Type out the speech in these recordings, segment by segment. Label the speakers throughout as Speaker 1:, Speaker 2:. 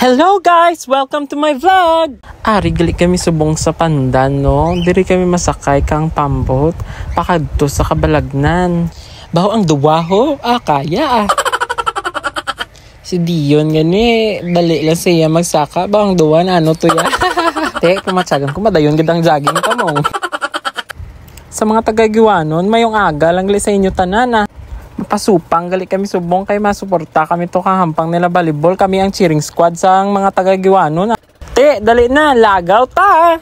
Speaker 1: Hello guys! Welcome to my vlog! Ari, gali kami subong sa pandan, no? Diri kami masakay kang pambot. Pakadto sa kabalagnan. Baho ang duwaho? Kaya Si Dion gani, bali lang siya magsaka. Baho ang duwan, ano to ya? Te, kumatsagan ko, madayon gidang jogging ka mo. Sa mga taga-Giwanon, mayong aga lang gali sa inyo tanan, Pasupang, gali kami subong kay masuporta kami to kahampang nila volleyball. Kami ang cheering squad sa mga taga-Giwanon. Te, dali na, lagaw ta!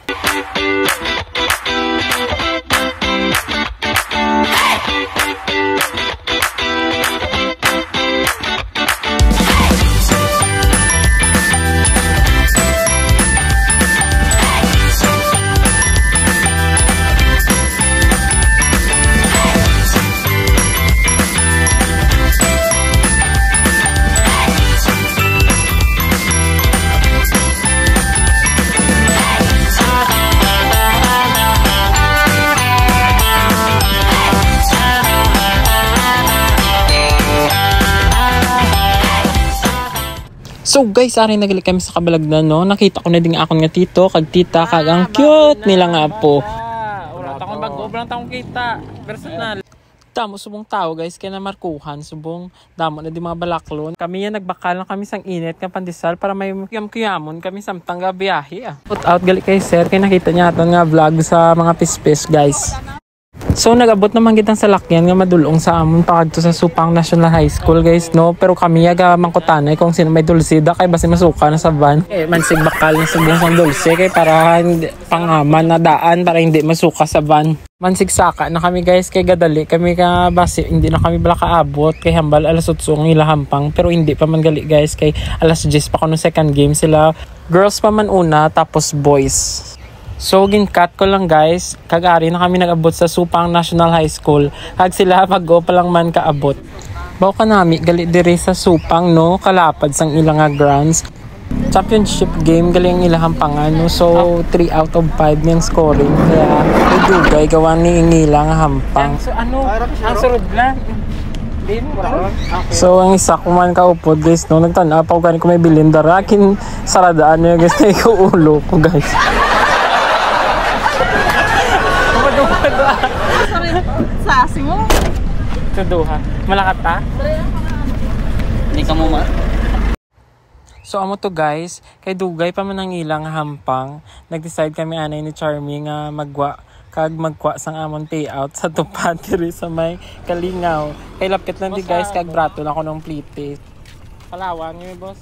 Speaker 1: So guys, ari nagali kami sa kabalagnan, no? Nakita ko na din akong nga tito, kag tita, kag ang cute nila nga po. Wala takong bago, wala takong kita. Personal. Damo subong tao guys, kaya na markuhan, subong damo na di mga balaklon. Kami yan nagbakal na kami sang init nga pandesal para may kiyam-kiyamon kami samtang ga biyahe. Put out gali kay sir, kaya nakita niya aton nga vlog sa mga pispis guys. So nag-abot naman kitang salakyan nga madulong sa amon pakadto sa Supang National High School guys, no? Pero kami aga mangkutanay kung sino may dulsida kay basi masuka na sa van. Mansig bakal na subong sang dulce kay para hindi pangaman na daan para hindi masuka sa van. Mansig saka na kami guys kay gadali kami ka basi hindi na kami bala kaabot kay hambal alas 8 ang ilahampang, pero hindi pa man gali guys kay alas 10 pa kuno second game sila. Girls pa man una tapos boys. So ginkat ko lang guys, kagari na kami nag-abot sa Supang National High School. Kag sila pag-go pa lang man kaabot. Baw ka nami, gali diri sa Supang, no? Kalapad sang ilang grounds. Championship game, gali ang ilahang pangano. So 3 out of 5 yung scoring. Kaya idugay gawa ni ingilang hampang. So ano, ang surod lang. So ang isa kuman kaupod guys, no? Nagtanaw pa ko gani ko may bilindar. Akin saradaan nyo guys, kaya ko ulo ko guys.
Speaker 2: Sasi mo?
Speaker 1: Tuduha. Malakat ta?
Speaker 2: Hindi ka mo ma?
Speaker 1: So amo to guys, kay dugay pa man ang ilang hampang. Nag-decide kami anay ni Charmy nga magwa sang amon payout sa tupad diri sa may Kalingaw. Kay lapit lang di guys kag brato na ko ng plite. Palawan niyo boss.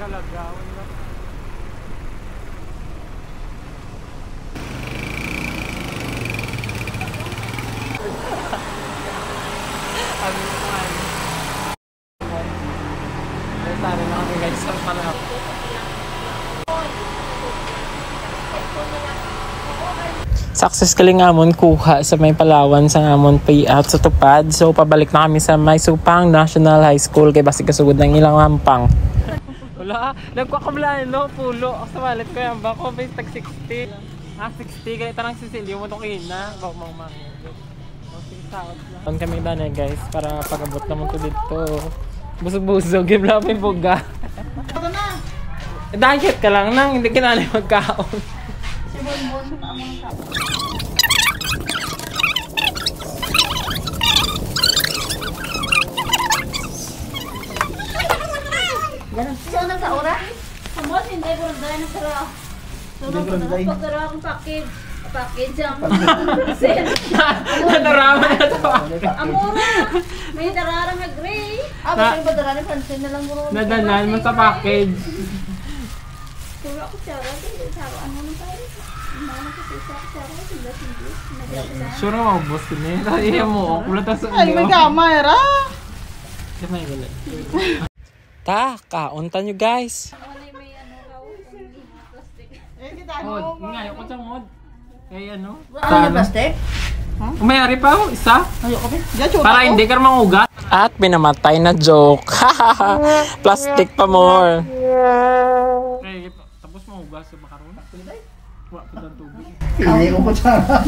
Speaker 1: Lagaw na. Success kaling amon kuha sa may Palawan sa amon payout sa tupad. So pabalik na kami sa may Supang National High School kay basi kasugod ng ilang hampang. Wala, nagkakamlaan no, pulo. Ako sa wallet ko yan, bako base tag 60. 60, ganito lang sisilyo mo itong ina. Bako mang on kami na guys, para pag-abot naman ko dito. Busog-busog, give lang may buga. Diet ka lang nang, hindi kinalay magkaon.
Speaker 3: So, nasa ora? Sumot, hindi ko rin dahil nasa Pagkara akong package. Package ang
Speaker 1: Nadarama na to.
Speaker 3: Amura. May dararang na gray. May ba dararang pansin na lang mo.
Speaker 1: Nadanan mo sa package.
Speaker 3: Puro ako tsara. Ano na tayo? Ano ko sa tsara?
Speaker 1: Sure mo, boss ko na yun. Iya mo, kulata sa ulo.
Speaker 2: Ay, may kamera.
Speaker 1: Di may galit. Ta, kaunta nyo guys.
Speaker 3: May ano raw, plastic.
Speaker 1: Mod, ngayon ko sa mod. Kaya ano?
Speaker 2: Ano plastic?
Speaker 1: Umayari pa ako, isa.
Speaker 2: Ayoko ba? Diyan, chuta
Speaker 1: Para
Speaker 2: ko.
Speaker 1: hindi ka mangugat. At binamatay na joke. Plastic pa more. Okay, tapos mangugas sa makaroon. Wala pa ng tubig.
Speaker 4: Hindi ko kutsara.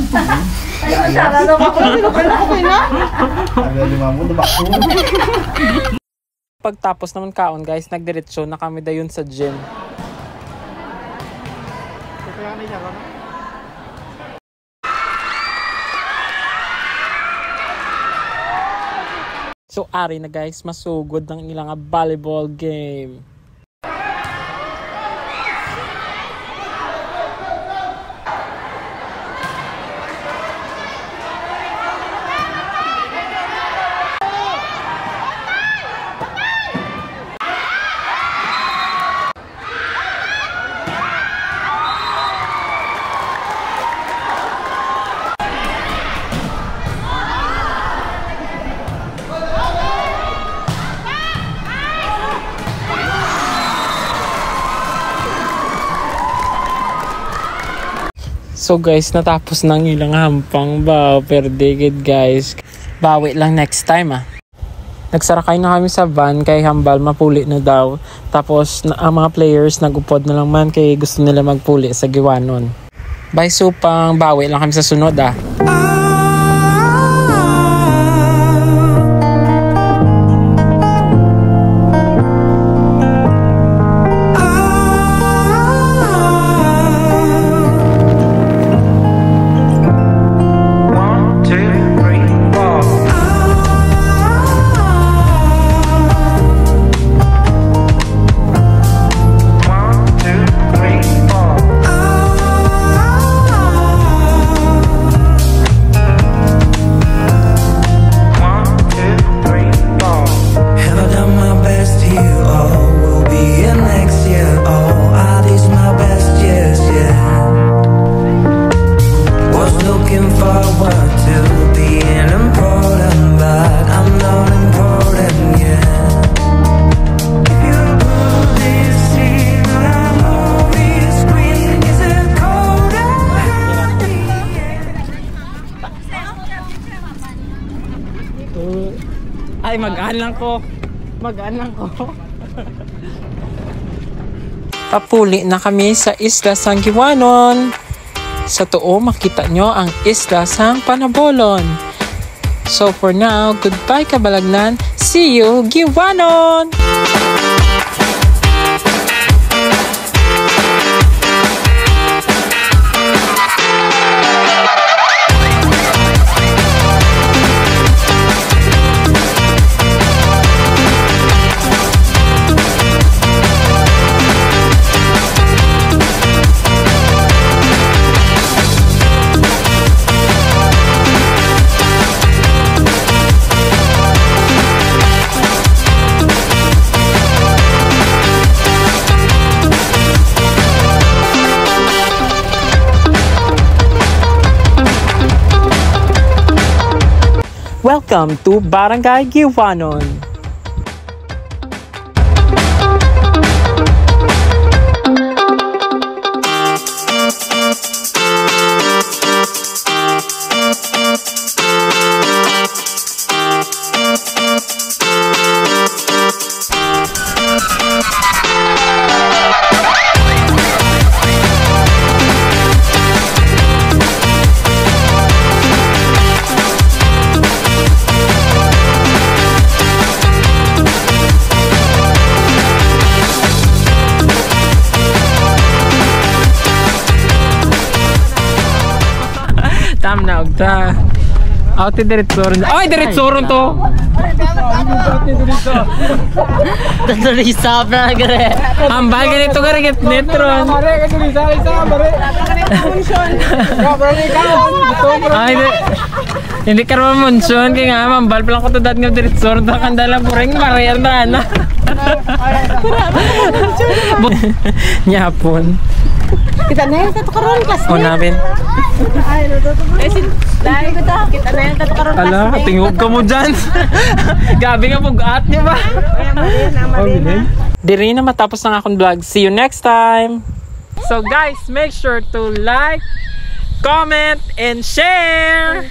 Speaker 3: Ay, tsara daw ako.
Speaker 2: Okay na?
Speaker 4: Sabi lima mo, dumakbo.
Speaker 1: Pagtapos naman kaon guys, nagdiretso na kami dayon sa gym. So ari na guys, masugod ng ilang volleyball game. So guys, natapos ng ilang hampang ba, perdigid guys. Bawi lang next time ah. Nagsarakay na kami sa van kay hambal mapuli na daw. Tapos ang mga players nagupod na lang man kay gusto nila magpuli sa giwanon. Bye supang, bawi lang kami sa sunod ah. Ay, magaan lang ko. Papuli na kami sa Isla Sangiwanon. Sa tuo, makita nyo ang Isla Sang Panabolon. So for now, goodbye Kabalagnan. See you, Giwanon! Welcome to Barangay Giwanon. Tam na ugta. Ate diretso ron. Ay, diretso ron to.
Speaker 5: Tatalisa pa gare.
Speaker 1: Ambal ganito ka rin netron. Ay, hindi ka naman monson. Kaya nga, mambal pa lang ko to dad nga diretso ron. Kandala po rin, marier na na. Nyapon.
Speaker 2: Kita na yung katukaroon class.
Speaker 1: O namin.
Speaker 2: Ay, dahil ko ta. Kita na yung katukaroon class.
Speaker 1: Ala, tingog ka mo dyan. Gabi nga pag-at niyo ba? Diri na matapos ng akong vlog. See you next time. So guys, make sure to like, comment, and share.